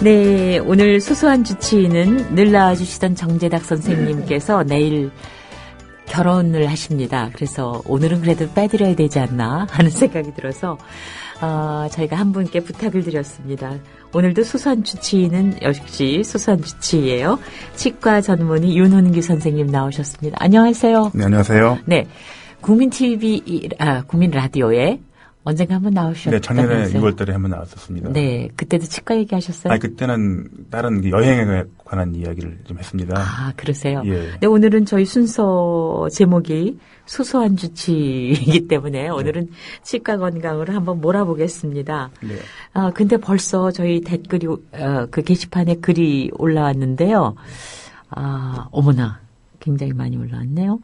네, 오늘 소소한 주치의는 늘 나와주시던 정재닥 선생님께서 내일 결혼을 하십니다. 그래서 오늘은 그래도 빼드려야 되지 않나 하는 생각이 들어서 저희가 한 분께 부탁을 드렸습니다. 오늘도 소소한 주치의는 역시 소소한 주치의예요. 치과 전문의 윤훈기 선생님 나오셨습니다. 안녕하세요. 네, 안녕하세요. 네, 국민 라디오에 언젠가 한번 나오셨다면서요? 네, 작년에 6월달에 한번 나왔었습니다. 네, 그때도 치과 얘기하셨어요? 아니, 그때는 다른 여행에 관한 이야기를 좀 했습니다. 아, 그러세요? 예. 네, 오늘은 저희 순서 제목이 소소한 주치이기 때문에 오늘은 치과 건강으로 한번 몰아보겠습니다. 네. 근데 벌써 저희 댓글이, 그 게시판에 글이 올라왔는데요. 어머나, 굉장히 많이 올라왔네요.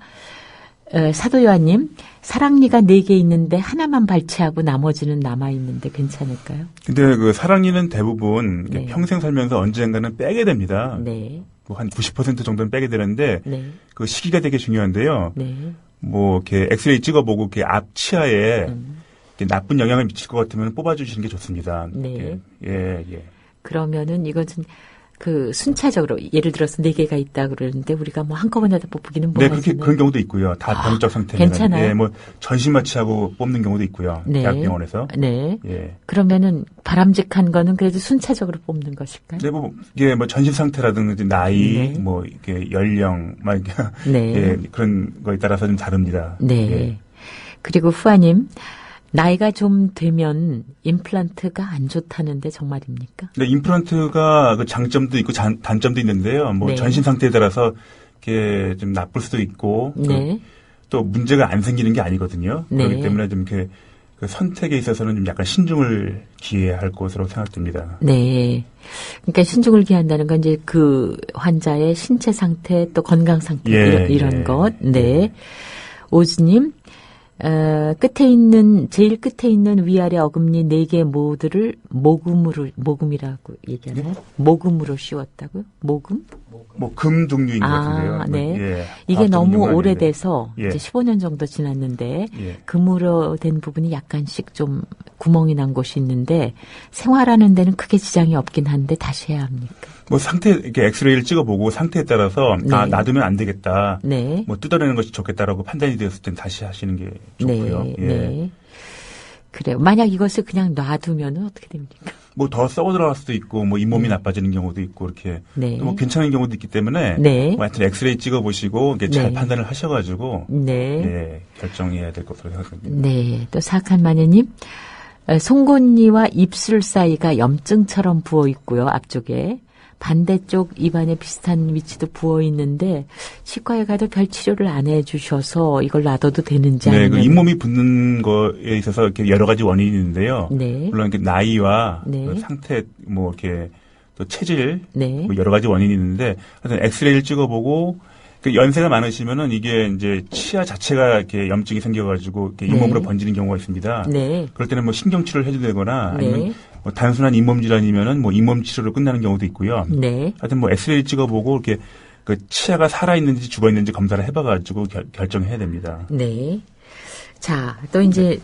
사도요한님, 사랑니가 4개 있는데 하나만 발치하고 나머지는 남아있는데 괜찮을까요? 근데 그 사랑니는 대부분 네. 평생 살면서 언젠가는 빼게 됩니다. 네. 뭐 한 90% 정도는 빼게 되는데 네. 그 시기가 되게 중요한데요. 네. 뭐 이렇게 엑스레이 찍어보고 이렇게 앞 치아에 이렇게 나쁜 영향을 미칠 것 같으면 뽑아주시는 게 좋습니다. 네. 예. 그러면은 이것은 그 순차적으로 예를 들어서 4개가 있다 그러는데 우리가 뭐 한꺼번에 다 뽑기는 네, 뭐가 있나요? 그런 경우도 있고요. 다 병적 상태면. 괜찮아요? 예, 뭐 전신마취하고 뽑는 경우도 있고요. 네. 대학병원에서. 네. 예. 그러면은 바람직한 거는 그래도 순차적으로 뽑는 것일까요? 네, 뭐 이게 뭐 전신 상태라든지 나이, 네. 뭐 이게 연령, 막 이렇게 네. 예, 그런 거에 따라서 좀 다릅니다. 네. 예. 그리고 후아님, 나이가 좀 되면 임플란트가 안 좋다는데 정말입니까? 근데 임플란트가 그 장점도 있고 단점도 있는데요. 뭐 네. 전신 상태에 따라서 이게 좀 나쁠 수도 있고 네. 또 문제가 안 생기는 게 아니거든요. 네. 그렇기 때문에 좀 이렇게 그 선택에 있어서는 좀 약간 신중을 기해야 할 것으로 생각됩니다. 네. 그러니까 신중을 기한다는 건 이제 그 환자의 신체 상태 또 건강 상태 이런 것. 네. 오즈님, 제일 끝에 있는 위아래 어금니 4개 모두를 모금이라고 얘기하나요? 모금으로 씌웠다고요? 모금? 뭐 금 종류인 것 같은데요. 네. 예. 이게 너무 종류가 오래돼서 예. 이제 15년 정도 지났는데 예. 금으로 된 부분이 약간씩 좀 구멍이 난 곳이 있는데 생활하는 데는 크게 지장이 없긴 한데 다시 해야 합니까? 뭐 이렇게 엑스레이를 찍어보고 상태에 따라서 네. 놔두면 안 되겠다. 네. 뭐 뜯어내는 것이 좋겠다라고 판단이 되었을 땐 다시 하시는 게 좋고요. 네. 예. 네. 그래요. 만약 이것을 그냥 놔두면 어떻게 됩니까? 뭐 더 썩어 들어갈 수도 있고 뭐 잇몸이 나빠지는 경우도 있고 이렇게 네. 또 뭐 괜찮은 경우도 있기 때문에 네. 뭐 하여튼 엑스레이 찍어보시고 이렇게 잘 네. 판단을 하셔가지고 네. 예, 결정해야 될 것으로 생각합니다. 네. 또 사악한 마녀님. 송곳니와 입술 사이가 염증처럼 부어 있고요. 앞쪽에. 반대쪽 입안에 비슷한 위치도 부어 있는데 치과에 가도 별 치료를 안 해주셔서 이걸 놔둬도 되는지 네, 아니면 그 잇몸이 붓는 거에 있어서 이렇게 여러 가지 원인이 있는데요. 네. 물론 이렇게 나이와 네. 그 상태 뭐 이렇게 또 체질 네. 뭐 여러 가지 원인이 있는데 하여튼 엑스레이를 찍어보고 그 연세가 많으시면은 이게 이제 치아 자체가 이렇게 염증이 생겨가지고 이렇게 잇몸으로 네. 번지는 경우가 있습니다. 네. 그럴 때는 뭐 신경 치료를 해도 되거나 아니면 네. 뭐 단순한 잇몸 질환이면은 뭐 잇몸 치료로 끝나는 경우도 있고요. 네. 하여튼 뭐 엑스레이 찍어보고 이렇게 그 치아가 살아 있는지 죽어 있는지 검사를 해봐가지고 결정해야 됩니다. 네. 자, 또 이제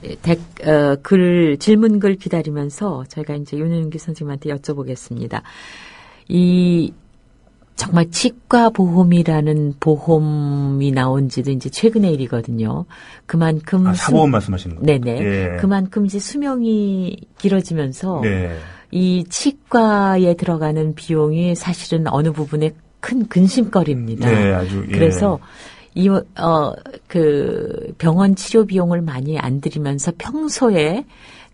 질문글 기다리면서 저희가 이제 윤은기 선생님한테 여쭤보겠습니다. 정말 치과 보험이라는 보험이 나온 지도 이제 최근의 일이거든요. 그만큼. 사보험 말씀하시는 거죠? 네네. 예. 그만큼 이제 수명이 길어지면서. 네. 이 치과에 들어가는 비용이 사실은 어느 부분에 큰 근심거리입니다. 네, 아주. 예. 그래서 그 병원 치료 비용을 많이 안 들이면서 평소에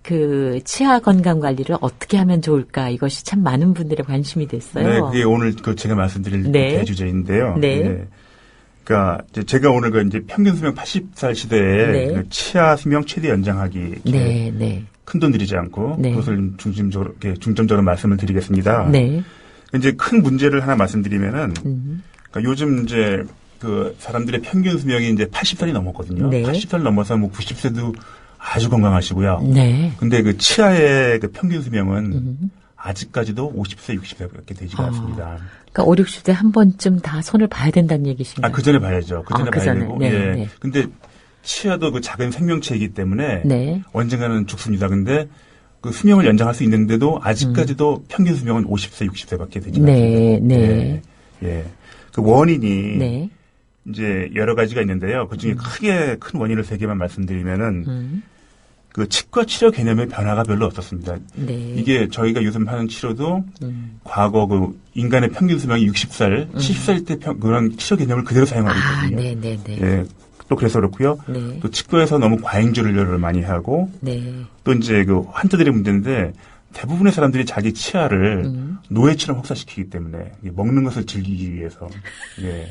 그 치아 건강 관리를 어떻게 하면 좋을까 이것이 참 많은 분들의 관심이 됐어요. 네, 그게 오늘 제가 말씀드릴 네. 대주제인데요. 네. 네. 그러니까 제가 오늘 이제 평균 수명 80살 시대에 네. 그 치아 수명 최대 연장하기 네, 네. 큰 돈 들이지 않고 네. 그것을 중점적으로 말씀을 드리겠습니다. 네. 이제 큰 문제를 하나 말씀드리면은 그러니까 요즘 이제 그 사람들의 평균 수명이 이제 80살이 넘었거든요. 네. 80살 넘어서 뭐 90세도 아주 건강하시고요. 네. 근데 그 치아의 그 평균 수명은 아직까지도 50세, 60세밖에 되지가 않습니다. 그러니까 5, 60대 한 번쯤 다 손을 봐야 된다는 얘기신가요? 그 전에 봐야죠. 그 전에 그 봐야 전에. 되고. 네, 예. 네. 근데 치아도 그 작은 생명체이기 때문에 네. 언젠가는 죽습니다. 근데 그 수명을 연장할 수 있는데도 아직까지도 평균 수명은 50세, 60세밖에 되지 않습니다. 네, 네. 예. 그 원인이 네. 이제 여러 가지가 있는데요. 그 중에 크게 큰 원인을 세 개만 말씀드리면은 그 치과 치료 개념의 변화가 별로 없었습니다. 네. 이게 저희가 요즘 하는 치료도 과거 그 인간의 평균 수명이 60살, 70살 때 그런 치료 개념을 그대로 사용하고 있거든요. 네, 네, 네. 예. 또 그래서 그렇고요. 네. 또 치과에서 너무 과잉 진료를 많이 하고 네. 또 이제 그 환자들의 문제인데 대부분의 사람들이 자기 치아를 노예처럼 혹사시키기 때문에 먹는 것을 즐기기 위해서 예.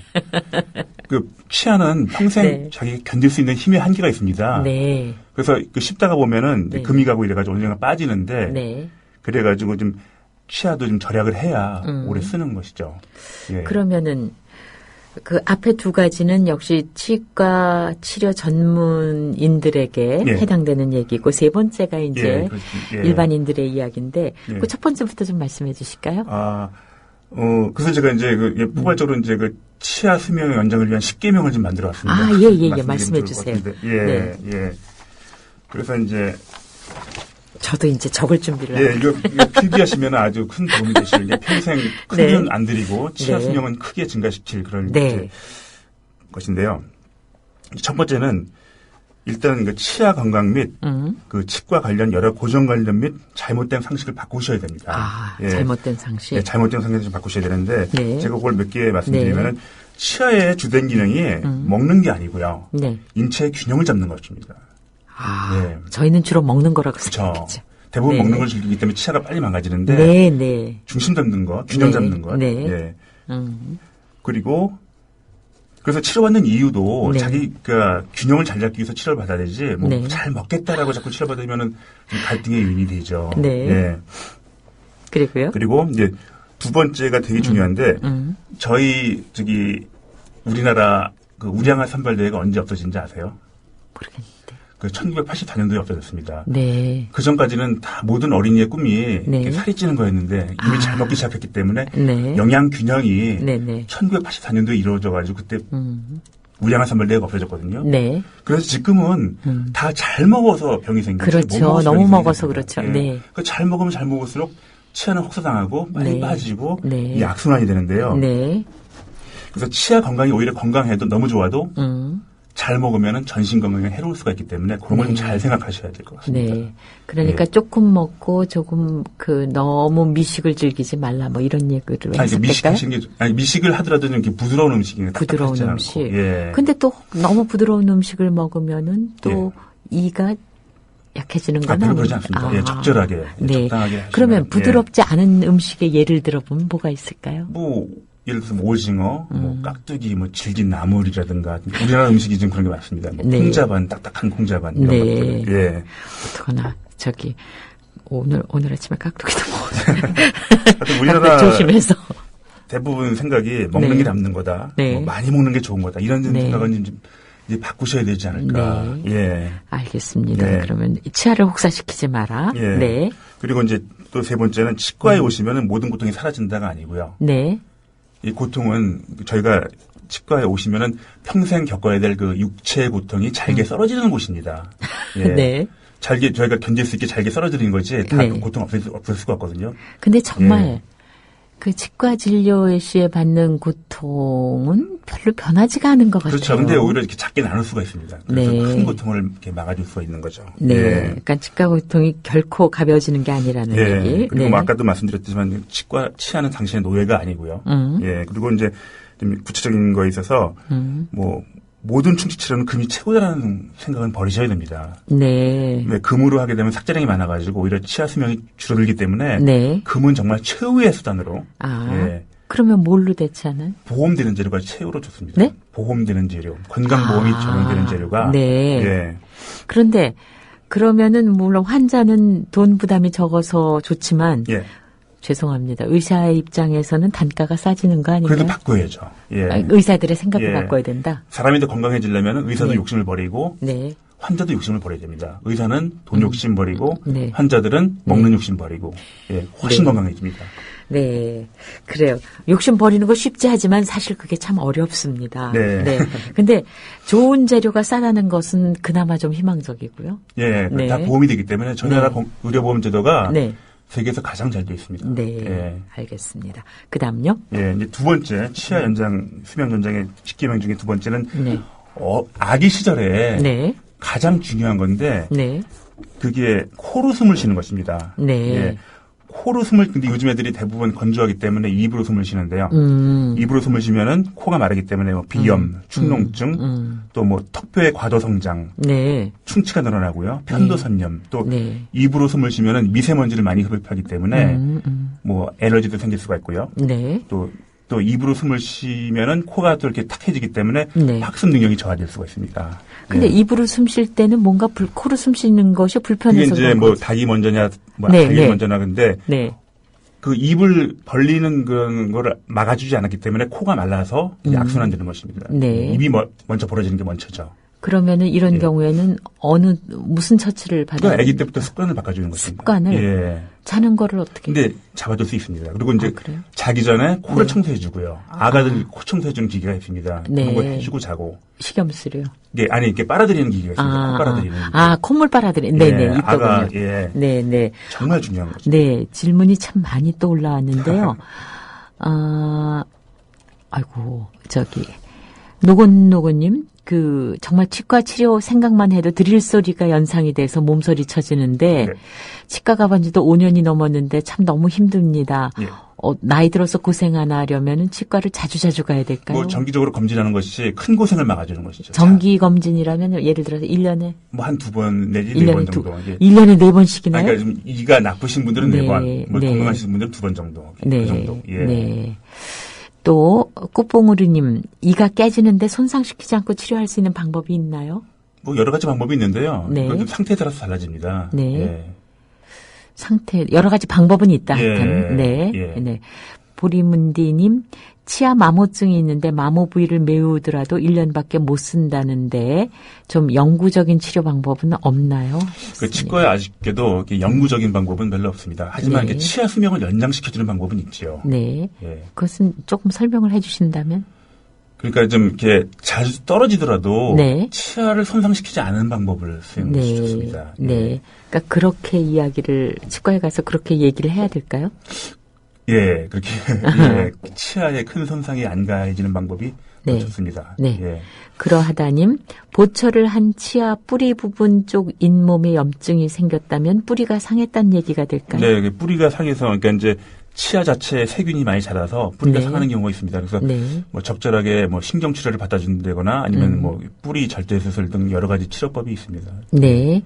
그 치아는 평생 네. 자기가 견딜 수 있는 힘의 한계가 있습니다. 네. 그래서 그 씹다가 보면은 네. 금이 가고 이래가지고 언젠가 빠지는데 네. 그래가지고 좀 치아도 좀 절약을 해야 오래 쓰는 것이죠. 예. 그러면은 그 앞에 두 가지는 역시 치과 치료 전문인들에게 예. 해당되는 얘기고 세 번째가 이제 예, 예. 일반인들의 이야기인데 예. 그 첫 번째부터 좀 말씀해 주실까요? 그래서 제가 이제 포괄적으로 이제 그 치아 수명 연장을 위한 10계명을 좀 만들어 왔습니다. 예. 말씀해 주세요. 네. 예. 그래서 이제 저도 이제 적을 준비를 예, 이거 필기하시면 아주 큰 도움이 되실 게 평생 큰 네. 돈 안 들이고 치아 네. 수명은 크게 증가시킬 그런 네. 이제 것인데요. 첫 번째는 일단 그 치아 건강 및 그 치과 관련 여러 고정 관련 및 잘못된 상식을 바꾸셔야 됩니다. 예. 잘못된 상식. 예, 잘못된 상식을 좀 바꾸셔야 되는데 네. 제가 그걸 몇 개 말씀드리면은 치아의 주된 기능이 먹는 게 아니고요. 네. 인체의 균형을 잡는 것입니다. 네. 저희는 주로 먹는 거라고 그렇죠. 생각했죠. 대부분 네. 먹는 걸 즐기기 때문에 치아가 빨리 망가지는데 네, 네. 중심 잡는 거, 균형 네. 잡는 것. 네. 예. 음. 그리고 그래서 치료받는 이유도 네. 자기가 균형을 잘 잡기 위해서 치료를 받아야 되지 뭐 네. 잘 먹겠다라고 자꾸 치료받으면은 좀 갈등의 요인이 되죠. 네. 예. 그리고요? 그리고 이제 두 번째가 되게 중요한데 저희 우리나라 그 우량한 선발대회가 언제 없어진지 아세요? 모르겠는데. 그 1984년도에 없어졌습니다. 네. 그 전까지는 다 모든 어린이의 꿈이 네. 이렇게 살이 찌는 거였는데 이미 잘 먹기 시작했기 때문에 네. 영양 균형이 네네. 1984년도에 이루어져가지고 그때 우량한 선발대회가 없어졌거든요. 네. 그래서 지금은 다 잘 먹어서 병이 생기죠. 그렇죠. 못 먹어서 너무 병이 먹어서 생깁니다. 그렇죠. 네. 잘 먹으면 잘 먹을수록 치아는 혹사당하고 빨리 네. 빠지고 네. 이 악순환이 되는데요. 네. 그래서 치아 건강이 오히려 건강해도 너무 좋아도 음. 잘 먹으면 전신 건강에 해로울 수가 있기 때문에 그런 걸 좀 잘 생각하셔야 될 것 같습니다. 네. 그러니까 예. 조금 먹고 조금 너무 미식을 즐기지 말라 뭐 이런 얘기를 했을까요? 미식을 하더라도 좀 이렇게 부드러운 음식이 부드러운 음식. 예. 근데 또 너무 부드러운 음식을 먹으면은 또 이가 약해지는 건 별로 그러지 않습니다. 예, 적절하게, 네. 적당하게 하시면. 그러면 부드럽지 않은 음식의 예를 들어보면 뭐가 있을까요? 뭐 예를 들어서 오징어, 뭐 깍두기, 뭐 질긴 나물이라든가 우리나라 음식이 좀 그런 게 많습니다. 뭐 네. 콩자반, 딱딱한 콩자반 이런 네. 것들. 예. 어떡하나 오늘 아침에 깍두기도 먹었어요. 하여튼 우리나라 조심해서. 대부분 생각이 먹는 네. 게 남는 거다. 네. 뭐 많이 먹는 게 좋은 거다. 이런 네. 생각은 좀 이제 바꾸셔야 되지 않을까. 네. 예. 알겠습니다. 네. 그러면 치아를 혹사시키지 마라. 예. 네. 그리고 이제 또 세 번째는 치과에 오시면은 모든 고통이 사라진다가 아니고요. 네. 이 고통은 저희가 치과에 오시면은 평생 겪어야 될 그 육체의 고통이 잘게 썰어지는 곳입니다. 예. 네. 잘게 저희가 견딜 수 있게 잘게 썰어지는 거지 다 네. 그 고통 없을 수가 없거든요. 근데 정말 예. 그 치과 진료에 시에 받는 고통은 별로 변하지가 않은 것 같아요. 그렇죠. 근데 오히려 이렇게 작게 나눌 수가 있습니다. 그래서 네. 큰 고통을 이렇게 막아줄 수가 있는 거죠. 네. 예. 그러니까 치과 고통이 결코 가벼워지는 게 아니라는 예. 얘기. 그리고 네. 뭐 아까도 말씀드렸지만 치아는 당신의 노예가 아니고요. 예. 그리고 이제 좀 구체적인 거에 있어서 뭐 모든 충치 치료는 금이 최고다라는 생각은 버리셔야 됩니다. 네. 왜 금으로 하게 되면 삭제량이 많아가지고 오히려 치아 수명이 줄어들기 때문에 네. 금은 정말 최후의 수단으로 아. 예. 그러면 뭘로 대체하는? 보험되는 재료가 최후로 좋습니다. 네? 보험되는 재료, 건강보험이 적용되는 재료가 네. 예. 그런데 그러면은 물론 환자는 돈 부담이 적어서 좋지만 예. 죄송합니다. 의사의 입장에서는 단가가 싸지는 거 아닌가요? 그래도 바꿔야죠. 예. 아, 의사들의 생각을 예. 바꿔야 된다. 사람이 더 건강해지려면 의사도 네. 욕심을 버리고 네. 환자도 욕심을 버려야 됩니다. 의사는 돈 욕심 버리고 네. 환자들은 먹는 욕심 버리고 예, 훨씬 네. 건강해집니다. 네. 그래요. 욕심 버리는 거 쉽지 하지만 사실 그게 참 어렵습니다. 네. 근데 좋은 재료가 싸다는 것은 그나마 좀 희망적이고요. 예, 네. 다 보험이 되기 때문에 저희 나라 의료보험 제도가 네. 세계에서 가장 잘 되어 있습니다. 네. 예. 알겠습니다. 그 다음요? 예, 이제 두 번째, 치아 연장, 수명 연장의 직계명 중에 두 번째는, 네. 아기 시절에 네. 가장 중요한 건데, 네. 그게 코로 숨을 쉬는 것입니다. 네. 예. 코로 숨을, 근데 요즘 애들이 대부분 건조하기 때문에 입으로 숨을 쉬는데요. 입으로 숨을 쉬면은 코가 마르기 때문에 뭐 비염, 축농증, 또 뭐 턱뼈의 과도 성장, 네. 충치가 늘어나고요. 편도선염, 또 네. 입으로 숨을 쉬면은 미세먼지를 많이 흡입하기 때문에 뭐 엘러지도 생길 수가 있고요. 네. 또 입으로 숨을 쉬면은 코가 또 이렇게 탁해지기 때문에 네. 학습 능력이 저하될 수가 있습니다. 근데 예. 입으로 숨 쉴 때는 뭔가 코로 숨 쉬는 것이 그게 불편해서 이제 그런 뭐 거죠. 닭이 먼저냐, 뭐 네, 닭이 네. 먼저냐 근데 네. 그 입을 벌리는 그런 거를 막아주지 않았기 때문에 코가 말라서 이제 악순환되는 것입니다. 네. 입이 먼저 벌어지는 게 먼저죠. 그러면은 이런 예. 경우에는 무슨 처치를 받아야 그러니까 아기 때부터 습관을 바꿔주는 것입니다. 습관을? 예. 자는 거를 어떻게? 근데 잡아줄 수 있습니다. 그리고 이제 그래요? 자기 전에 코를 네. 청소해주고요. 아가들 코 청소해주는 기계가 있습니다. 네. 그런 거 해주고 자고. 식염수요. 이게 아니 이렇게 빨아들이는 기계가 있습니다. 코 빨아들이는. 기계. 콧물 빨아들이는. 네네. 예, 있더군요. 아가 예. 네네. 정말 중요한 거죠. 네. 질문이 참 많이 또 올라왔는데요. 아이고, 노곤노곤님, 정말 치과 치료 생각만 해도 드릴 소리가 연상이 돼서 몸서리 쳐지는데, 네. 치과 가본 지도 5년이 넘었는데 참 너무 힘듭니다. 예. 나이 들어서 고생 안 하려면은 치과를 자주 가야 될까요? 뭐 정기적으로 검진하는 것이 큰 고생을 막아주는 것이죠. 정기 검진이라면 예를 들어서 1년에? 뭐 한 두 번 내지 네 번 정도. 1년에 4번씩이나요? 그러니까 좀 이가 나쁘신 분들은 네, 4번, 뭐 네. 건강하신 분들은 2번 정도. 네. 그 정도. 예. 네. 또 꽃봉우리님, 이가 깨지는데 손상시키지 않고 치료할 수 있는 방법이 있나요? 뭐 여러 가지 방법이 있는데요. 네. 이건 좀 상태에 따라서 달라집니다. 네. 예. 여러 가지 방법은 있다. 예, 하여튼. 네. 예. 네. 보리문디님, 치아 마모증이 있는데 마모 부위를 메우더라도 1년밖에 못 쓴다는데 좀 영구적인 치료 방법은 없나요? 그 치과에 아쉽게도 이렇게 영구적인 방법은 별로 없습니다. 하지만 네. 이렇게 치아 수명을 연장시켜주는 방법은 있죠. 네. 예. 그것은 조금 설명을 해 주신다면? 그러니까 좀 이렇게 자주 떨어지더라도 네. 치아를 손상시키지 않은 방법을 쓰는 것이 좋습니다. 예. 네. 그러니까 그렇게 이야기를 치과에 가서 그렇게 얘기를 해야 될까요? 예, 그렇게 예, 치아에 큰 손상이 안 가해지는 방법이 더 네. 좋습니다. 네. 예. 그러하다님, 보철을 한 치아 뿌리 부분 쪽 잇몸에 염증이 생겼다면 뿌리가 상했다는 얘기가 될까요? 네, 이게 뿌리가 상해서 그러니까 이제 치아 자체에 세균이 많이 자라서 뿌리가 네. 상하는 경우가 있습니다. 그래서 네. 뭐 적절하게 뭐 신경 치료를 받아준다거나 아니면 뭐 뿌리 절대 수술 등 여러 가지 치료법이 있습니다. 네.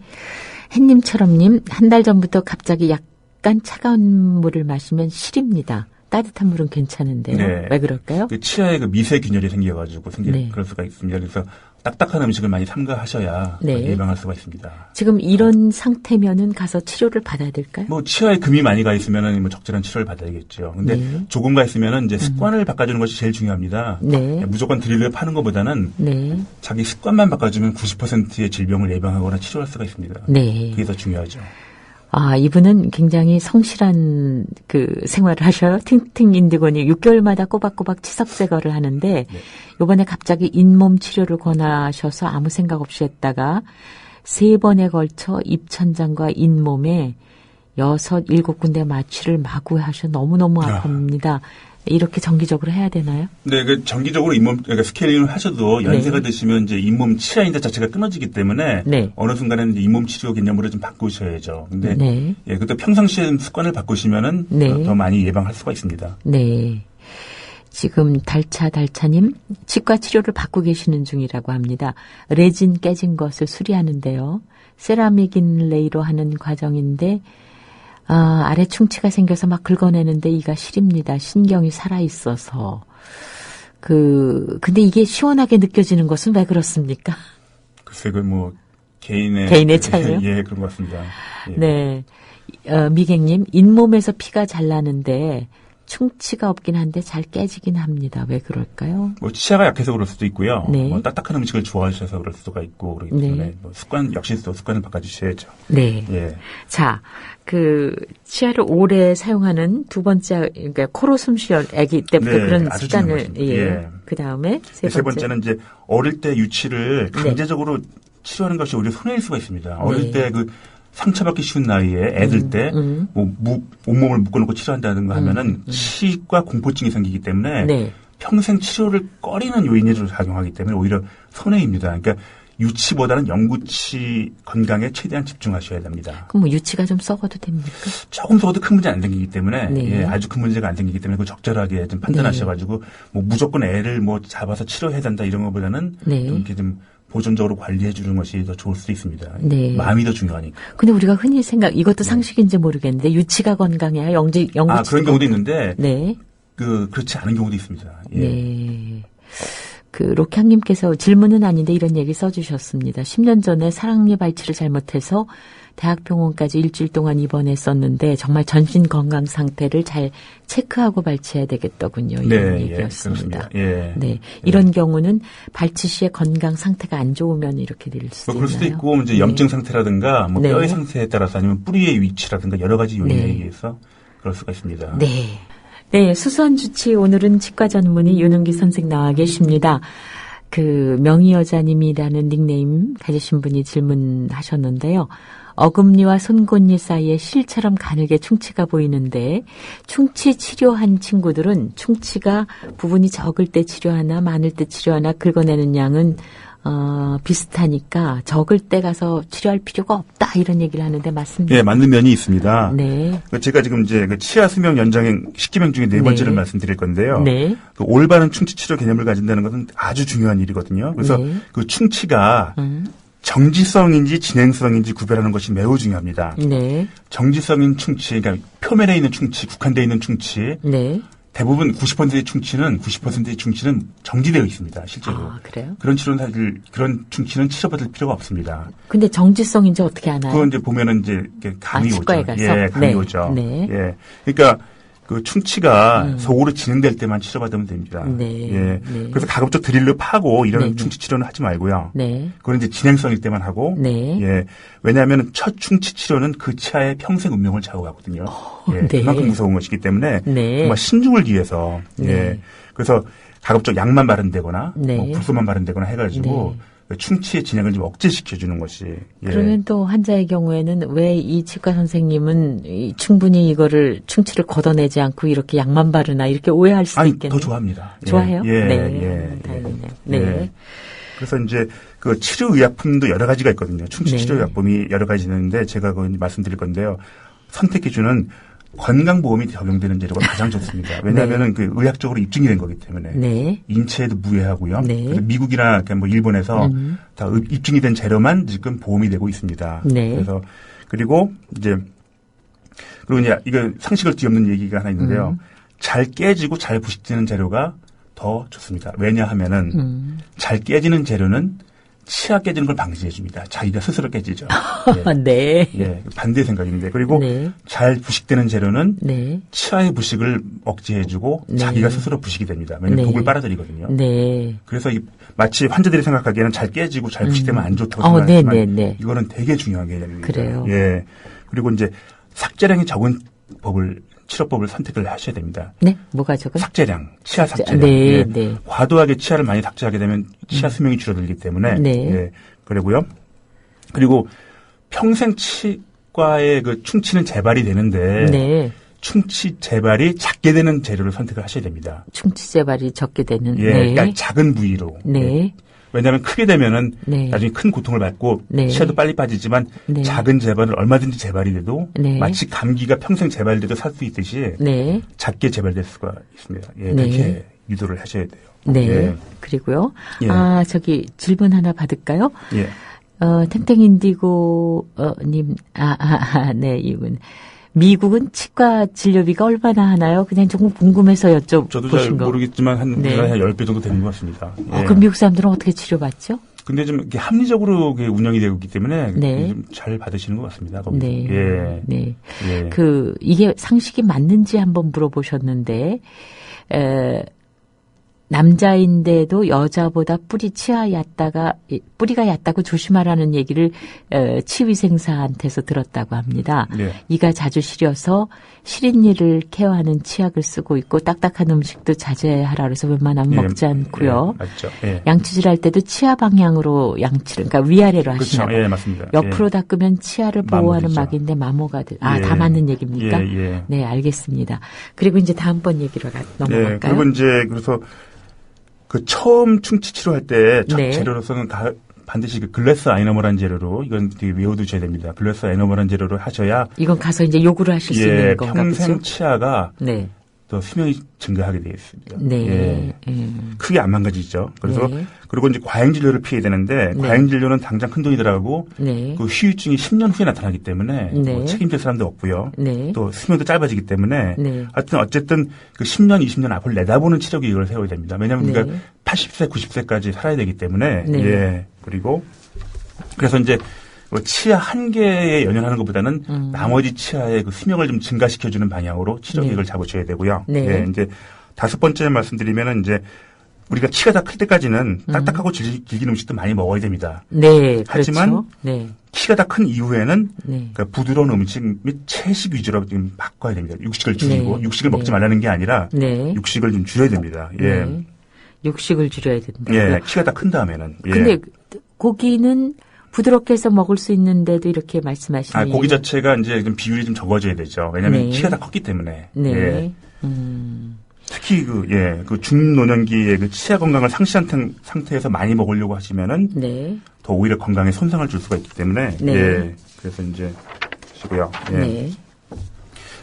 햇님처럼님, 한 달 전부터 갑자기 약간 차가운 물을 마시면 시립니다. 따뜻한 물은 괜찮은데요. 네. 왜 그럴까요? 그 치아에 그 미세 균열이 생겨가지고 네. 그럴 수가 있습니다. 그래서 딱딱한 음식을 많이 삼가하셔야 네. 예방할 수가 있습니다. 지금 이런 상태면은 가서 치료를 받아야 될까요? 뭐 치아에 금이 많이 가 있으면은 뭐 적절한 치료를 받아야겠죠. 근데 네. 조금 가 있으면은 이제 습관을 바꿔주는 것이 제일 중요합니다. 네. 무조건 드릴을 파는 것보다는 네. 자기 습관만 바꿔주면 90%의 질병을 예방하거나 치료할 수가 있습니다. 네. 그게 더 중요하죠. 이분은 굉장히 성실한 생활을 하셔요. 팅팅 인디고니 6개월마다 꼬박꼬박 치석 제거를 하는데 이번에 갑자기 잇몸 치료를 권하셔서 아무 생각 없이 했다가 3번에 걸쳐 입천장과 잇몸에 6, 7군데 마취를 마구 하셔 너무너무 아픕니다. 이렇게 정기적으로 해야 되나요? 네, 그 정기적으로 그러니까 스케일링을 하셔도 연세가 드시면 이제 잇몸 치아 인대 자체가 끊어지기 때문에 네. 어느 순간에는 이제 잇몸 치료 개념으로 좀 바꾸셔야죠. 근데 네. 예, 그때 평상시에 습관을 바꾸시면은 네. 더 많이 예방할 수가 있습니다. 네. 지금 달차님 치과 치료를 받고 계시는 중이라고 합니다. 레진 깨진 것을 수리하는데요. 세라믹 인레이로 하는 과정인데 아래 충치가 생겨서 막 긁어내는데 이가 시립니다. 신경이 살아있어서. 근데 이게 시원하게 느껴지는 것은 왜 그렇습니까? 글쎄, 뭐, 개인의 차이요? 예, 그런 것 같습니다. 예. 네. 미객님, 잇몸에서 피가 잘 나는데 충치가 없긴 한데 잘 깨지긴 합니다. 왜 그럴까요? 뭐 치아가 약해서 그럴 수도 있고요. 네. 뭐 딱딱한 음식을 좋아하셔서 그럴 수가 있고 그렇기 때문에 뭐 습관 역시 또 습관을 바꿔주셔야죠. 네. 예. 자, 치아를 오래 사용하는 두 번째, 그러니까 코로 숨쉬어 아기 때부터 네, 그런 아주 습관을, 중요한 예. 그 다음에 세 번째는 이제 어릴 때 유치를 네. 강제적으로 치료하는 것이 오히려 손해일 수가 있습니다. 어릴 때 상처받기 쉬운 나이에 애들 때 온몸을 묶어놓고 치료한다든가 하면은 치과 공포증이 생기기 때문에 평생 치료를 꺼리는 요인으로 작용하기 때문에 오히려 손해입니다. 그러니까 유치보다는 영구치 건강에 최대한 집중하셔야 됩니다. 그럼 뭐 유치가 좀 썩어도 됩니까? 조금 썩어도 큰 문제 안 생기기 때문에 예, 아주 큰 문제가 안 생기기 때문에 그 적절하게 좀 판단하셔가지고 뭐 무조건 애를 뭐 잡아서 치료해야 된다 이런 것보다는 좀 이렇게 좀 보존적으로 관리해 주는 것이 더 좋을 수도 있습니다. 마음이 더 중요하니까. 근데 우리가 흔히 이것도 상식인지 모르겠는데 유치가 건강해야 영구치. 그런 경우도 있는데 그렇지 않은 경우도 있습니다. 예. 네. 록향님께서 질문은 아닌데 이런 얘기 써주셨습니다. 10년 전에 사랑니 발치를 잘못해서 대학병원까지 일주일 동안 입원했었는데 정말 전신 건강 상태를 잘 체크하고 발치해야 되겠더군요. 이런 얘기였습니다. 네, 이런 경우는 발치 시에 건강 상태가 안 좋으면 이렇게 될 수도 있나요? 그럴 수도 있고 이제 염증 상태라든가 뭐 뼈의 상태에 따라서 아니면 뿌리의 위치라든가 여러 가지 요인에 의해서 그럴 수가 있습니다. 네, 수수한 주치 오늘은 치과 전문의 윤은기 선생 나와 계십니다. 명의여자님이라는 닉네임 가지신 분이 질문하셨는데요. 어금니와 손곤니 사이에 실처럼 가늘게 충치가 보이는데 충치 치료한 친구들은 충치가 부분이 적을 때 치료하나 많을 때 치료하나 긁어내는 양은 비슷하니까 적을 때 가서 치료할 필요가 없다 이런 얘기를 하는데 맞습니까? 예, 맞는 면이 있습니다. 네. 제가 지금 이제 치아 수명 연장의 10기명 중에 네 번째를 말씀드릴 건데요. 올바른 충치 치료 개념을 가진다는 것은 아주 중요한 일이거든요. 그래서 그 충치가 정지성인지 진행성인지 구별하는 것이 매우 중요합니다. 정지성인 충치, 그러니까 표면에 있는 충치, 국한되어 있는 충치. 대부분 90%의 충치는 정지되어 있습니다, 실제로. 그래요? 그런 충치는 치료받을 필요가 없습니다. 근데 정지성인지 어떻게 아나요? 그건 이제 보면은 이제 감이 오죠. 치과에 가서? 예, 감이 오죠. 예. 그러니까 그 충치가 속으로 진행될 때만 치료받으면 됩니다. 그래서 가급적 드릴로 파고 이런 충치 치료는 하지 말고요. 그건 이제 진행성일 때만 하고. 예. 왜냐하면 첫 충치 치료는 그 치아의 평생 운명을 좌우하거든요. 그만큼 무서운 것이기 때문에 정말 신중을 기해서. 그래서 가급적 약만 바른다거나 뭐 불소만 바른다거나 해가지고 충치의 진행을 좀 억제시켜주는 것이. 그러면 또 환자의 경우에는 왜 이 치과 선생님은 충분히 이거를 충치를 걷어내지 않고 이렇게 약만 바르나 이렇게 오해할 수도 있겠네요. 더 좋아합니다. 좋아해요? 다행이네요. 그래서 이제 그 치료의약품도 여러 가지가 있거든요. 충치 치료의약품이 여러 가지 있는데 제가 말씀드릴 건데요. 선택 기준은 건강보험이 적용되는 재료가 가장 좋습니다. 왜냐하면 그 의학적으로 입증이 된 거기 때문에 인체에도 무해하고요. 그래서 미국이나 뭐 일본에서 다 입증이 된 재료만 지금 보험이 되고 있습니다. 그래서 그리고 이제 이거 상식을 뒤엎는 얘기가 하나 있는데요. 잘 깨지고 잘 부식되는 재료가 더 좋습니다. 왜냐하면은 잘 깨지는 재료는 치아 깨지는 걸 방지해 줍니다. 자기가 스스로 깨지죠. 반대 생각인데. 그리고 잘 부식되는 재료는 치아의 부식을 억제해 주고 자기가 스스로 부식이 됩니다. 왜냐하면 독을 빨아들이거든요. 그래서 마치 환자들이 생각하기에는 잘 깨지고 잘 부식되면 안 좋다고 생각하지만 이거는 되게 중요한 개념입니다. 그래요. 그리고 이제 삭제량이 적은 치료법을 선택을 하셔야 됩니다. 뭐가 적은? 삭제량, 치아 삭제량. 과도하게 치아를 많이 삭제하게 되면 치아 수명이 줄어들기 때문에. 그리고요. 그리고 평생 치과의 그 충치는 재발이 되는데. 충치 재발이 작게 되는 재료를 선택을 하셔야 됩니다. 충치 재발이 적게 되는. 그러니까 작은 부위로. 왜냐하면 크게 되면은 나중에 큰 고통을 받고 치아도 빨리 빠지지만 작은 재발은 얼마든지 재발이 돼도 마치 감기가 평생 재발돼도 살 수 있듯이 작게 재발될 수가 있습니다. 그렇게 유도를 하셔야 돼요. 그리고요. 질문 하나 받을까요? 탱탱인디고님, 이분. 미국은 치과 진료비가 얼마나 하나요? 그냥 조금 궁금해서 여쭤보신 거. 저도 잘 모르겠지만 한 10배 정도 되는 것 같습니다. 그럼 미국 사람들은 어떻게 치료받죠? 근데 좀 이렇게 합리적으로 운영이 되고 있기 때문에 네. 좀 잘 받으시는 것 같습니다. 거기. 네. 예. 네. 예. 이게 상식이 맞는지 한번 물어보셨는데, 남자인데도 여자보다 뿌리가 얕다고 조심하라는 얘기를 치위생사한테서 들었다고 합니다. 네. 이가 자주 시려서 시린 일을 케어하는 치약을 쓰고 있고 딱딱한 음식도 자제하라 그래서 웬만하면 예. 먹지 않고요. 예. 맞죠. 예. 양치질 할 때도 치아 방향으로 양치를, 그러니까 위아래로 하시나 그렇죠. 봐요. 예, 맞습니다. 옆으로 예. 닦으면 치아를 보호하는 마모되죠. 막인데 마모가 다 예. 맞는 얘기입니까? 예, 예. 네, 알겠습니다. 그리고 이제 다음번 얘기로 넘어갈까요? 네, 그리고 이제 그래서 그 처음 충치 치료할 때 첫 네. 재료로서는 반드시 그 글래스 아이너멀한 재료로 이건 되게 외워두셔야 됩니다. 글래스 아이너멀한 재료로 하셔야 이건 가서 이제 요구를 하실 수 있는 건가 평생 보죠? 치아가 네. 또 수명이 증가하게 되어 있습니다. 네. 예. 크게 안 망가지죠. 그래서 네. 그리고 이제 과잉 진료를 피해야 되는데 네. 과잉 진료는 당장 큰 돈이 들어가고 네. 그 후유증이 10년 후에 나타나기 때문에 네. 뭐 책임질 사람도 없고요. 네. 또 수명도 짧아지기 때문에 네. 하여튼 어쨌든 그 10년, 20년 앞을 내다보는 치료 계획을 세워야 됩니다. 왜냐하면 네. 우리가 80세, 90세까지 살아야 되기 때문에 네. 예. 그리고 그래서 이제 뭐 치아 한 개에 연연하는 것보다는 나머지 치아의 그 수명을 좀 증가시켜주는 방향으로 치료 네. 계획을 잡으셔야 되고요. 네. 예. 이제 5번째 말씀드리면은 이제 우리가 치가 다 클 때까지는 딱딱하고 질긴 음식도 많이 먹어야 됩니다. 네. 하지만 그렇죠. 네. 키가 다 큰 이후에는 네. 그러니까 부드러운 음식 및 채식 위주로 좀 바꿔야 됩니다. 육식을 줄이고 네. 육식을 먹지 네. 말라는 게 아니라 네. 육식을 좀 줄여야 됩니다. 예. 네. 육식을 줄여야 된다. 예. 키가 다 큰 다음에는. 예. 근데 고기는 부드럽게 해서 먹을 수 있는데도 이렇게 말씀하시는 고기 자체가 이제 좀 비율이 좀 적어져야 되죠. 왜냐하면 네. 키가 다 컸기 때문에. 네. 예. 특히 그 중노년기에 그 치아 건강을 상실한 상태에서 많이 먹으려고 하시면은 네. 더 오히려 건강에 손상을 줄 수가 있기 때문에. 네. 예. 그래서 이제 하시고요. 예. 네.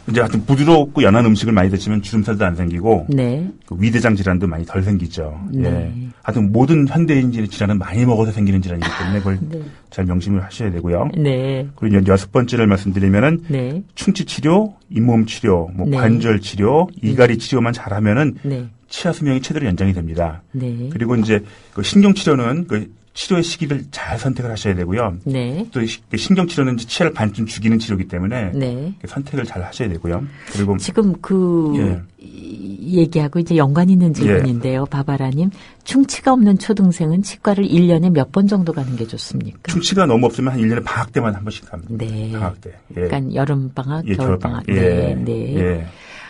이제 하여튼 부드럽고 연한 음식을 많이 드시면 주름살도 안 생기고 네. 그 위대장 질환도 많이 덜 생기죠. 네. 예. 하여튼 모든 현대인들의 질환은 많이 먹어서 생기는 질환이기 때문에 그걸 네. 잘 명심을 하셔야 되고요. 네. 그리고 이제 6번째를 말씀드리면은 네. 충치 치료, 잇몸 치료, 뭐 네. 관절 치료, 이갈이 치료만 잘하면은 네. 치아 수명이 최대로 연장이 됩니다. 네. 그리고 이제 그 신경 치료는 그 치료의 시기를 잘 선택을 하셔야 되고요. 네. 또 신경 치료는 이제 치아를 반쯤 죽이는 치료이기 때문에 네. 선택을 잘 하셔야 되고요. 그리고 지금 예. 얘기하고 이제 연관 있는 질문인데요. 바바라님. 충치가 없는 초등생은 치과를 1년에 몇 번 정도 가는 게 좋습니까? 충치가 너무 없으면 한 1년에 방학 때만 한 번씩 갑니다. 네. 방학 때. 예. 그러니까 여름방학, 예, 겨울방학. 겨울방학. 예. 네. 네. 예.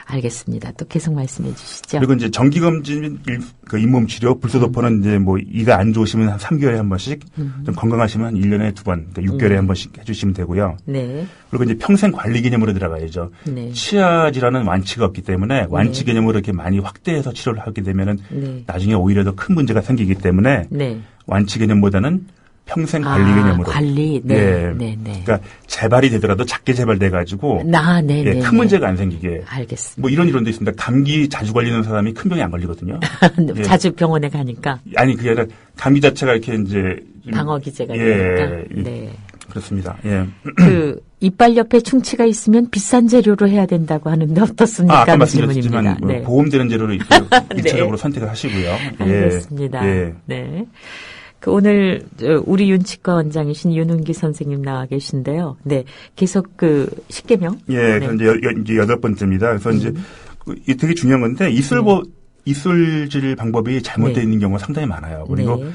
알겠습니다. 또 계속 말씀해 주시죠. 그리고 이제 정기검진, 그 잇몸 치료, 불소도포는 이제 뭐 이가 안 좋으시면 한 3개월에 한 번씩, 좀 건강하시면 한 1년에 2번, 그러니까 6개월에 한 번씩 해주시면 되고요. 네. 그리고 이제 평생 관리 개념으로 들어가야죠. 네. 치아 질환은 완치가 없기 때문에 완치 개념으로 이렇게 많이 확대해서 치료를 하게 되면은 네. 나중에 오히려 더 큰 문제가 생기기 때문에 네. 완치 개념보다는 평생 관리 개념으로. 관리. 네. 예. 네. 네. 그러니까 재발이 되더라도 작게 재발돼가지고 네. 예, 네. 큰 문제가 안 생기게. 알겠습니다. 뭐 이런 이론도 있습니다. 감기 자주 걸리는 사람이 큰 병이 안 걸리거든요. 예. 자주 병원에 가니까 아니 그게 아니라 감기 자체가 이렇게 이제 좀 방어 기제가 예, 되니까. 네. 그렇습니다. 예. 그 이빨 옆에 충치가 있으면 비싼 재료로 해야 된다고 하는데 어떻습니까? 아까 하는 말씀드렸지만 질문입니다. 네. 보험되는 재료로 일차적으로 선택을 하시고요. 알겠습니다. 예. 네. 그 오늘 우리 윤치과 원장이신 윤은기 선생님 나와 계신데요. 네. 계속 그 십계명. 예. 네. 그래서 이제 8번째입니다. 그래서 이제 이게 되게 중요한 건데 이술질 방법이 잘못되어 네. 있는 경우가 상당히 많아요. 그리고 네.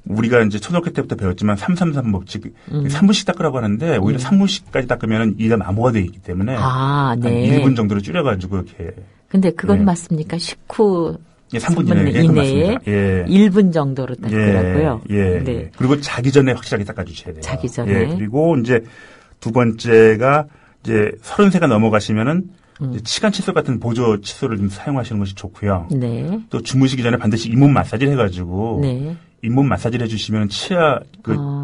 우리가 이제 초등학교 때부터 배웠지만 333 법칙, 3분씩 닦으라고 하는데 오히려 3분씩까지 닦으면 이가 마모가 되어 있기 때문에 아, 네. 한 1분 정도로 줄여가지고 이렇게 근데 그건 예. 맞습니까? 식후 예, 3분 3분 이내에 이내에 예. 1분 정도로 닦으라고요. 예. 네. 그리고 자기 전에 확실하게 닦아주셔야 돼요. 자기 전에. 예. 그리고 이제 두 번째가 이제 30세가 넘어가시면은 이제 치간 칫솔 같은 보조 칫솔을 좀 사용하시는 것이 좋고요. 네. 또 주무시기 전에 반드시 잇몸 마사지를 해가지고 네. 잇몸 마사지를 해주시면 치아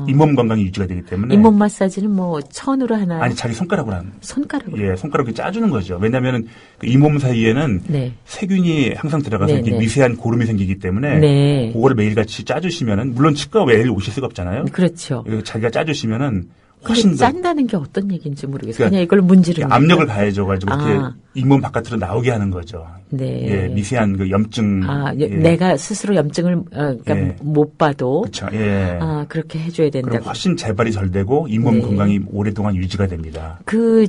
잇몸 건강이 유지가 되기 때문에 잇몸 마사지는 뭐 천으로 하나요? 아니 자기 손가락으로 하는 손가락으로. 예 손가락으로 짜주는 거죠. 왜냐하면은 그 잇몸 사이에는 네. 세균이 항상 들어가서 네, 이렇게 네. 미세한 고름이 생기기 때문에 네. 그거를 매일같이 짜주시면은 물론 치과 매일 오실 수가 없잖아요. 그렇죠. 자기가 짜주시면은 훨씬 더 짠다는 게 어떤 얘기인지 모르겠어요. 그냥 이걸 문지르는 압력을 가해줘가지고 이렇게 아. 잇몸 바깥으로 나오게 하는 거죠. 네. 예, 미세한 그 염증. 예. 내가 스스로 염증을 그러니까 예. 못 봐도 그렇죠. 예. 그렇게 해줘야 그럼 된다고. 훨씬 재발이 덜 되고 잇몸 네. 건강이 오랫동안 유지가 됩니다. 그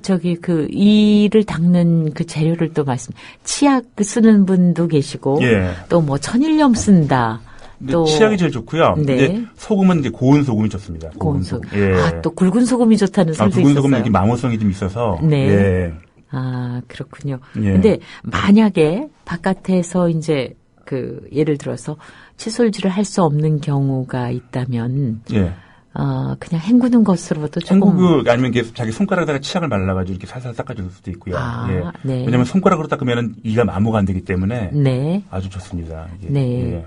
이를 닦는 그 재료를 또 치약 쓰는 분도 계시고 예. 또 뭐 천일염 쓴다. 근데 또 치약이 제일 좋고요. 네. 근데 소금은 이제 고운 소금이 좋습니다. 고운 소금. 예. 또 굵은 소금이 좋다는 설도 굵은 소금은 있었어요. 이렇게 망원성이 좀 있어서. 네. 예. 그렇군요. 예. 근데 만약에 바깥에서 이제 예를 들어서 칫솔질을 할 수 없는 경우가 있다면 예. 그냥 헹구는 것으로도 조금 헹구고 아니면 이게 자기 손가락에다가 치약을 발라가지고 이렇게 살살 닦아줄 수도 있고요. 예. 네. 왜냐하면 손가락으로 닦으면 이가 마모가 안 되기 때문에 네. 아주 좋습니다. 이게. 네. 예.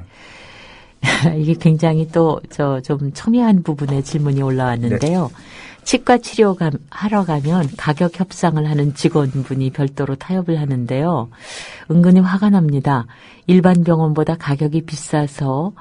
이게 굉장히 또 좀 첨예한 부분에 질문이 올라왔는데요. 네. 치과 하러 가면 가격 협상을 하는 직원분이 별도로 타협을 하는데요. 은근히 화가 납니다. 일반 병원보다 가격이 비싸서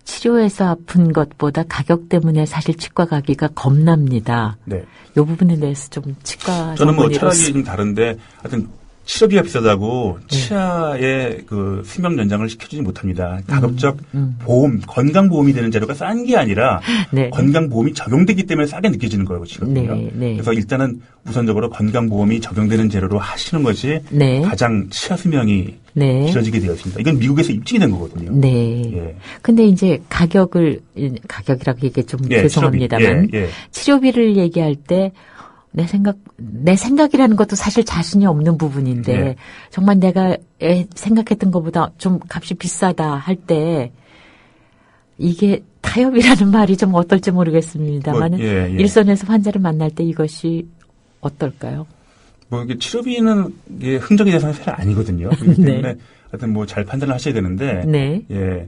치료해서 아픈 것보다 가격 때문에 사실 치과 가기가 겁납니다. 네. 이 부분에 대해서 좀 치과 저는 뭐 전문의로서 철학이 좀 다른데 하여튼 치료비가 비싸다고 치아의 그 수명 연장을 시켜주지 못합니다. 가급적 보험, 건강보험이 되는 재료가 싼 게 아니라 네. 건강보험이 적용되기 때문에 싸게 느껴지는 거거든요. 네, 네. 그래서 일단은 우선적으로 건강보험이 적용되는 재료로 하시는 것이 네. 가장 치아 수명이 네. 길어지게 되어 있습니다. 이건 미국에서 입증이 된 거거든요. 네. 예. 근데 이제 가격이라고 얘기 좀 예, 죄송합니다만 치료비. 예, 예. 치료비를 얘기할 때 내 생각이라는 것도 사실 자신이 없는 부분인데 네. 정말 내가 생각했던 것보다 좀 값이 비싸다 할 때 이게 타협이라는 말이 좀 어떨지 모르겠습니다만 예. 일선에서 환자를 만날 때 이것이 어떨까요? 뭐 이게 치료비는 이게 흥정의 대상이 사실 아니거든요. 그렇기 네. 때문에 하여튼 뭐 잘 판단을 하셔야 되는데 네. 예.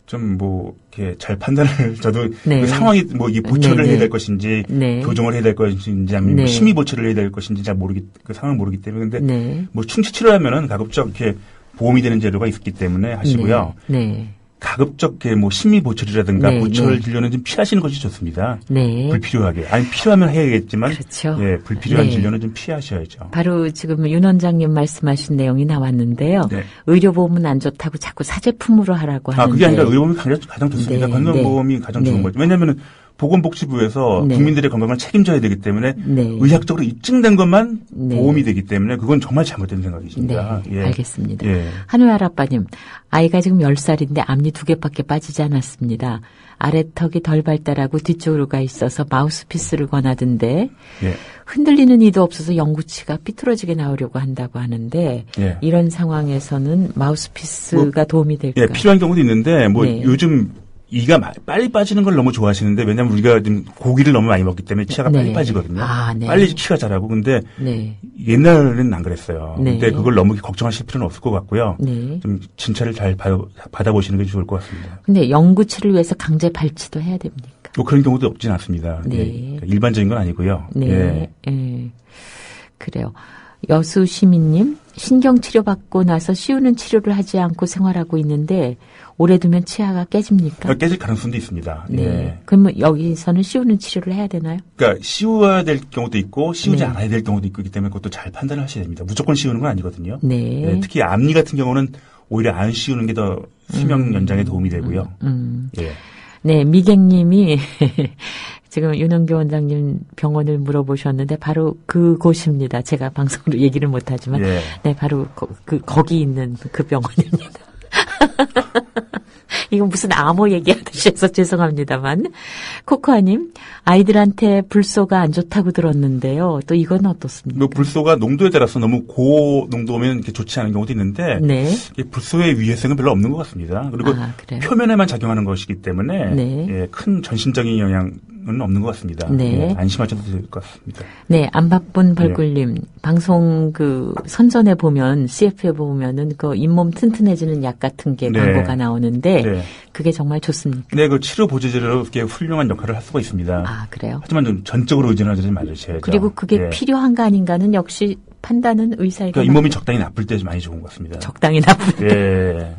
좀 뭐 이렇게 잘 판단을 저도 네. 그 상황이 뭐 이게 보초를 네, 해야 네. 될 것인지 네. 교정을 해야 될 것인지 아니면 네. 심의 보초를 해야 될 것인지 잘 그 상황을 모르기 때문에 근데 네. 뭐 충치 치료하면은 가급적 이렇게 보험이 되는 재료가 있기 때문에 하시고요. 네. 가급적 이렇게 뭐 심의 보초라든가 네, 보철 네. 진료는 좀 피하시는 것이 좋습니다. 네. 불필요하게. 아니 필요하면 해야겠지만 그렇죠. 예, 불필요한 네. 진료는 좀 피하셔야죠. 바로 지금 윤 원장님 말씀하신 내용이 나왔는데요. 네. 의료보험은 안 좋다고 자꾸 사제품으로 하라고 하는데. 그게 아니라 의료보험이 가장 좋습니다. 네, 건강보험이 가장 좋은 네. 거죠. 왜냐하면 보건복지부에서 네. 국민들의 건강을 책임져야 되기 때문에 네. 의학적으로 입증된 것만 네. 보험이 되기 때문에 그건 정말 잘못된 생각이십니다. 네, 알겠습니다. 예. 한우야 아빠님, 아이가 지금 10살인데 앞니 2개밖에 빠지지 않았습니다. 아래턱이 덜 발달하고 뒤쪽으로 가 있어서 마우스피스를 권하던데 예. 흔들리는 이도 없어서 영구치가 삐뚤어지게 나오려고 한다고 하는데 예. 이런 상황에서는 마우스피스가 도움이 될까요? 예, 필요한 경우도 있는데 뭐 네. 요즘 이가 빨리 빠지는 걸 너무 좋아하시는데 왜냐하면 우리가 지금 고기를 너무 많이 먹기 때문에 치아가 네. 빨리 빠지거든요. 네. 빨리 키가 자라고 근데 네. 옛날에는 안 그랬어요. 네. 근데 그걸 너무 걱정하실 필요는 없을 것 같고요. 네. 좀 진찰을 잘 받아보시는 게 좋을 것 같습니다. 근데 영구치를 위해서 강제 발치도 해야 됩니까? 뭐 그런 경우도 없진 않습니다. 네. 예. 그러니까 일반적인 건 아니고요. 네. 예. 예. 그래요. 여수 시민님, 신경치료 받고 나서 씌우는 치료를 하지 않고 생활하고 있는데 오래 두면 치아가 깨집니까? 깨질 가능성도 있습니다. 네. 예. 그러면 여기서는 씌우는 치료를 해야 되나요? 그러니까 씌워야 될 경우도 있고 씌우지 네. 않아야 될 경우도 있기 때문에 그것도 잘 판단을 하셔야 됩니다. 무조건 씌우는 건 아니거든요. 네. 예, 특히 앞니 같은 경우는 오히려 안 씌우는 게 더 수명 연장에 도움이 되고요. 예. 네, 미객님이 지금 윤은교 원장님 병원을 물어보셨는데 바로 그곳입니다. 제가 방송으로 얘기를 못하지만 예. 네, 바로 거기 있는 그 병원입니다. 이건 무슨 암호 얘기하듯이 해서 죄송합니다만. 코코아님, 아이들한테 불소가 안 좋다고 들었는데요. 또 이건 어떻습니까? 뭐 불소가 농도에 따라서 너무 고농도면 이렇게 좋지 않은 경우도 있는데 네. 불소의 위해성은 별로 없는 것 같습니다. 그리고 그래요? 표면에만 작용하는 것이기 때문에 네. 예, 큰 전신적인 영향은 없는 것 같습니다. 네. 예, 안심하셔도 될 것 같습니다. 네, 안 바쁜 벌꿀님. 방송 선전에 보면, CF에 보면은 그 잇몸 튼튼해지는 약 같은 게 네. 광고가 나오는데, 네. 그게 정말 좋습니까? 네, 그 치료 보조제로 이렇게 훌륭한 역할을 할 수가 있습니다. 아, 그래요? 하지만 좀 전적으로 의존하지 말으셔야죠. 그리고 그게 예. 필요한가 아닌가는 역시 판단은 의사에게. 그러니까 잇몸이 적당히 나쁠 때 많이 좋은 것 같습니다. 적당히 나쁜. 예.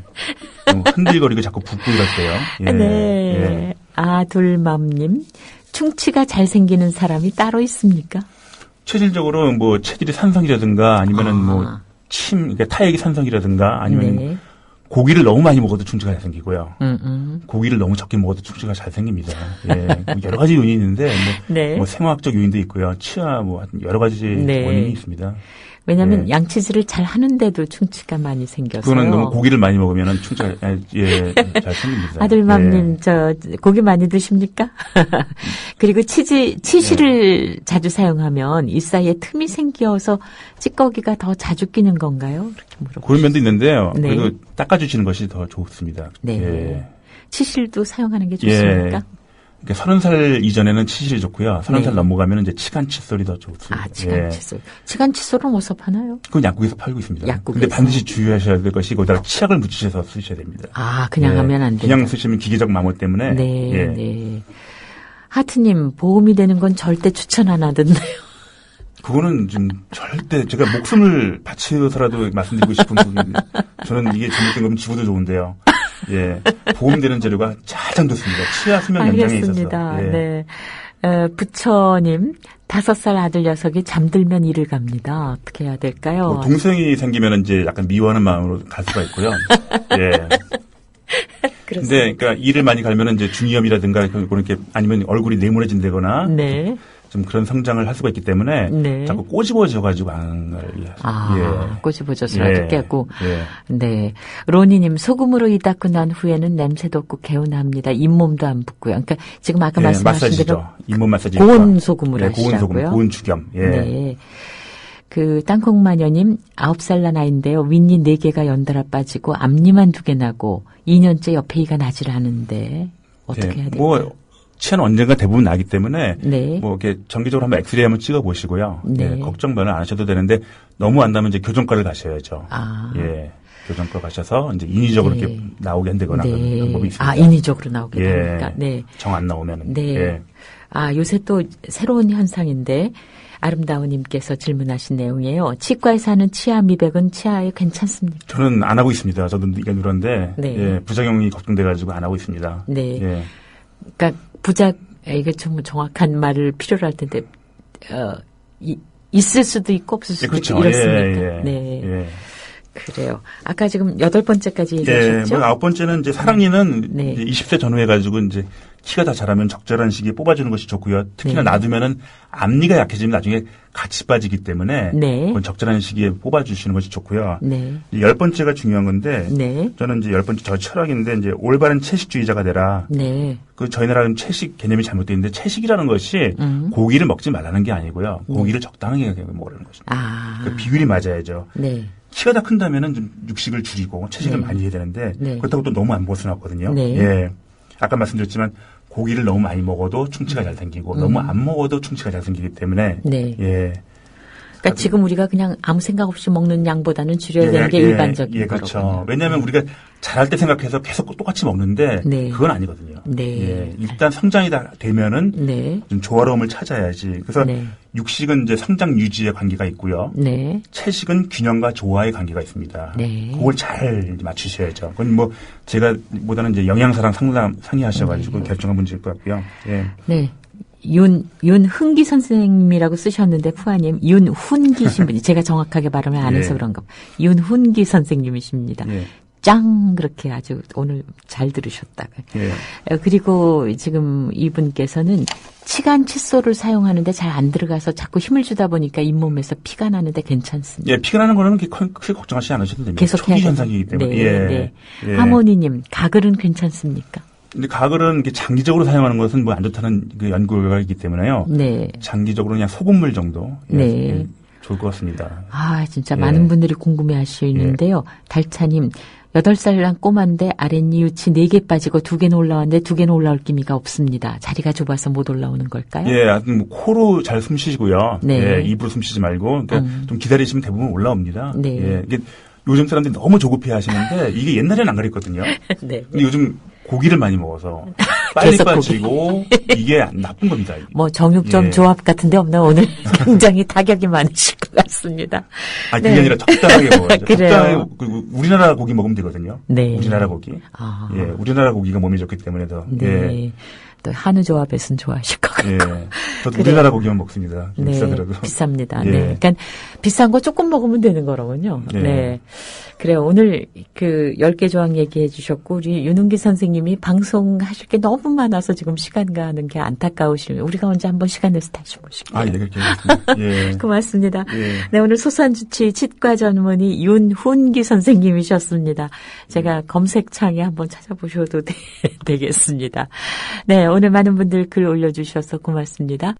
흔들거리고 자꾸 붓고 이럴 때요. 예. 네. 예. 아둘맘님. 충치가 잘 생기는 사람이 따로 있습니까? 체질적으로 뭐 체질이 산성이라든가 아니면은 뭐 그러니까 타액이 산성이라든가 아니면 네. 고기를 너무 많이 먹어도 충치가 잘 생기고요. 고기를 너무 적게 먹어도 충치가 잘 생깁니다. 예. 여러 가지 요인이 있는데 네. 뭐 생화학적 요인도 있고요. 치아 뭐 여러 가지 네. 원인이 있습니다. 왜냐하면 예. 양치질을 잘 하는데도 충치가 많이 생겨서. 그거는 너무 고기를 많이 먹으면 충치가 잘 생깁니다. 아들맘님, 예. 저 고기 많이 드십니까? 그리고 치실을 자주 사용하면 이 사이에 틈이 생겨서 찌꺼기가 더 자주 끼는 건가요? 그렇게 물어보시죠. 그런 면도 있는데요. 네. 그래도 닦아주시는 것이 더 좋습니다. 네. 예. 치실도 사용하는 게 좋습니까? 그러니까 30살 이전에는 치실이 좋고요. 30살 네. 넘어가면 이제 치간 칫솔이 더 좋습니다. 아, 치간 칫솔. 치간 칫솔은 어디서 파나요? 그건 약국에서 팔고 있습니다. 약국에서. 근데 반드시 주의하셔야 될 것이 거기다가 치약을 묻히셔서 쓰셔야 됩니다. 아, 그냥 하면 안 된다. 그냥 쓰시면 기계적 마모 때문에. 네, 예. 네. 하트님, 보험이 되는 건 절대 추천 안 하던데요. 그거는 좀 절대 제가 목숨을 바치서라도 말씀드리고 싶은 부분인데 저는 이게 잘못된 거면 지구도 좋은데요. 예. 보험되는 재료가 가장 좋습니다. 치아 수명 연장에 있어서. 알겠습니다. 예. 네. 부처님, 5살 아들 녀석이 잠들면 이를 갑니다. 어떻게 해야 될까요? 뭐 동생이 생기면 이제 약간 미워하는 마음으로 갈 수가 있고요. 예. 근데 그러니까 이를 많이 갈면은 이제 중이염이라든가 그렇게 아니면 얼굴이 네모래진다거나 네. 좀 그런 성장을 할 수가 있기 때문에 네. 자꾸 꼬집어져가지고 안 예. 꼬집어져서라도 예. 깨고. 예. 네. 로니님, 소금으로 이 닦고 난 후에는 냄새도 없고 개운합니다. 잇몸도 안 붓고요. 그러니까 지금 아까 말씀하신 마사지죠. 대로 잇몸 마사지. 고온 소금으로 네, 고온 소금, 하시라고요. 고온 죽염. 예. 네. 그 땅콩마녀님 9살 난 아이인데요. 윗니 4개가 연달아 빠지고 앞니만 2개 나고 2년째 옆에 이가 나질 않은데 어떻게 해야 될까요? 뭐 치아는 언젠가 대부분 나기 때문에 네. 뭐 이렇게 정기적으로 한번 엑스레이 한번 찍어 보시고요. 네. 예, 걱정 별로 안 하셔도 되는데 너무 안 나면 이제 교정과를 가셔야죠. 아. 예. 교정과 가셔서 이제 인위적으로 네. 이렇게 나오게 한다거나 네. 그런 방법이 있습니다. 아, 인위적으로 나오게 예. 됩니까? 네. 정 안 나오면은. 네. 예. 아, 요새 또 새로운 현상인데 아름다우님께서 질문하신 내용이에요. 치과에서 하는 치아 미백은 치아에 괜찮습니까? 저는 안 하고 있습니다. 저도 이게 누런데 네. 예, 부작용이 걱정돼가지고 안 하고 있습니다. 네. 예. 그러니까 이게 좀 정확한 말을 필요로 할 텐데 있을 수도 있고 없을 수도 그렇죠. 있고 이렇습니까? 예, 예, 네. 예. 그래요. 아까 지금 8번째까지 예, 얘기하셨죠? 뭐 9번째는 이제 사랑니는 네. 이제 20세 전후 해가지고 이제 키가 다 자라면 적절한 시기에 뽑아주는 것이 좋고요. 특히나 네. 놔두면은 앞니가 약해지면 나중에 같이 빠지기 때문에 네. 그건 적절한 시기에 뽑아주시는 것이 좋고요. 네. 10번째가 중요한 건데 네. 저는 이제 10번째 저 철학인데 이제 올바른 채식주의자가 되라. 네. 그 저희 나라는 채식 개념이 잘못되어 있는데 채식이라는 것이 고기를 먹지 말라는 게 아니고요. 고기를 적당하게 먹으라는 것입니다. 아. 그 비율이 맞아야죠. 네. 키가 다 큰다면은 좀 육식을 줄이고 채식을 네. 많이 해야 되는데 네. 그렇다고 또 너무 안 벗어났거든요. 네. 예. 아까 말씀드렸지만 고기를 너무 많이 먹어도 충치가 잘 생기고 너무 안 먹어도 충치가 잘 생기기 때문에 네. 예. 그러니까 지금 우리가 그냥 아무 생각 없이 먹는 양보다는 줄여야 되는 게 일반적인 예, 그렇죠. 거로군요. 왜냐하면 우리가 잘할 때 생각해서 계속 똑같이 먹는데 네. 그건 아니거든요. 네. 예, 일단 성장이 다 되면은 네. 좀 조화로움을 찾아야지. 그래서 네. 육식은 이제 성장 유지의 관계가 있고요. 네. 채식은 균형과 조화의 관계가 있습니다. 네. 그걸 잘 맞추셔야죠. 그건 뭐 제가 보다는 이제 영양사랑 상의하셔가지고 결정한 문제일 것 같고요. 예. 네. 윤흥기 선생님이라고 쓰셨는데 푸아님 윤훈기신 분이 제가 정확하게 발음을 안 해서 예. 그런가 봐. 윤훈기 선생님이십니다. 예. 짱 그렇게 아주 오늘 잘 들으셨다가. 예. 그리고 지금 이분께서는 치간 칫솔을 사용하는데 잘 안 들어가서 자꾸 힘을 주다 보니까 잇몸에서 피가 나는데 괜찮습니다. 예, 피가 나는 거는 크게 걱정하시 않으셔도 됩니다. 계속 해야 초기 현상이기 때문에. 네, 예. 네. 예. 하모니님 가글은 괜찮습니까? 근데 가글은 이렇게 장기적으로 사용하는 것은 뭐 안 좋다는 그 연구 결과가 있기 때문에요. 네. 장기적으로 그냥 소금물 정도. 예, 네. 예, 좋을 것 같습니다. 아, 진짜 예. 많은 분들이 궁금해 하시는데요. 달차님, 8살 난 꼬마인데 아랫니 유치 4개 빠지고 2개는 올라왔는데 2개는 올라올 기미가 없습니다. 자리가 좁아서 못 올라오는 걸까요? 예, 하여튼 뭐 코로 잘 숨 쉬시고요. 네. 예, 입으로 숨 쉬지 말고. 그러니까 좀 기다리시면 대부분 올라옵니다. 네. 예, 이게 요즘 사람들이 너무 조급해 하시는데 이게 옛날에는 안 그랬거든요. 네. 근데 요즘 고기를 많이 먹어서 빨리 계속 빠지고 이게 나쁜 겁니다. 뭐 정육점 예. 조합 같은데 없나 오늘 굉장히 타격이 많으실 것 같습니다. 아, 그게 네. 아니라 적당하게 먹어야죠. 그래요. 적당하게, 그리고 우리나라 고기 먹으면 되거든요. 네. 우리나라 고기. 아. 예, 우리나라 고기가 몸에 좋기 때문에 더. 네. 예. 또 한우 조합에서는 좋아하실 것 예. 저도 우리나라 고기만 먹습니다. 네, 비싸더라도. 비쌉니다. 예. 네. 그러니까 비싼 거 조금 먹으면 되는 거로군요. 예. 네. 그래요. 오늘 그 10개 조항 얘기해 주셨고, 우리 윤은기 선생님이 방송하실 게 너무 많아서 지금 시간 가는 게 안타까우시면 우리가 언제 한번 시간 내서 다시 모실게요. 아, 예, 그렇게 하겠습니다. 예. 고맙습니다. 예. 네, 오늘 소소한주치 치과 전문의 윤훈기 선생님이셨습니다. 제가 검색창에 한번 찾아보셔도 되겠습니다. 네, 오늘 많은 분들 글 올려주셔서 고맙습니다.